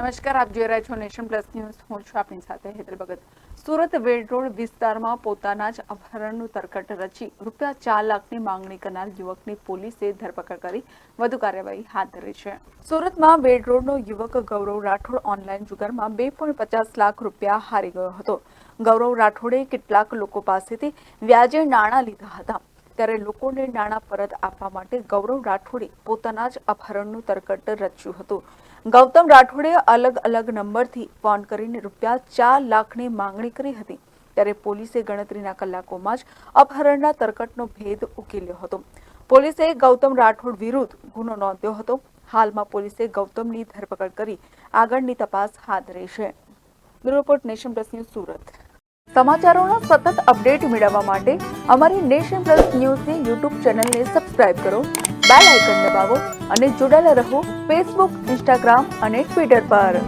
નમસ્કાર, આપ જોઈ રહ્યા છો નેશન પ્લસ ન્યૂઝ. હું છું આપની સાથે હેતલ ભગત. સુરત વેડ રોડ વિસ્તારમાં પોતાના જ અપહરણનું તરકટ રચી ₹4 લાખની માંગણી કરનાર યુવકની પોલીસે ધરપકડ કરી વધુ કાર્યવાહી હાથ ધરી છે. સુરતમાં વેડ રોડનો યુવક ગૌરવ રાઠોડ ઓનલાઈન જુગારમાં ₹2.50 લાખ હારી ગયો હતો. ગૌરવ રાઠોડે કેટલાક લોકો પાસેથી વ્યાજે નાણાં લીધા હતા. ત્યારે લોકોને નાણાં પરત આપવા માટે ગૌરવ રાઠોડે પોતાના જ અપહરણનું તરકટ રચ્યું હતું. ગૌતમ રાઠોડે અલગ અલગ નંબરથી ફોન કરીને ₹4 લાખની માંગણી કરી હતી. ત્યારે પોલીસે ગણતરીના કલાકોમાં જ અપહરણના તરકટનો ભેદ ઉકેલ્યો હતો. પોલીસે ગૌતમ રાઠોડ વિરુદ્ધ ગુનો નોંધ્યો હતો. હાલમાં પોલીસે ગૌતમની ધરપકડ કરી આગળની તપાસ હાથ ધરી છે. Bureau report, nation plus news, Surat. સમાચારોના સતત અપડેટ મેળવવા માટે અમારી નેશન પ્લસ ન્યૂઝની યુટ્યુબ ચેનલને સબસ્ક્રાઇબ કરો, બેલ આઇકન દબાવો અને જોડાયેલા રહો ફેસબુક, ઇન્સ્ટાગ્રામ અને ટ્વિટર પર.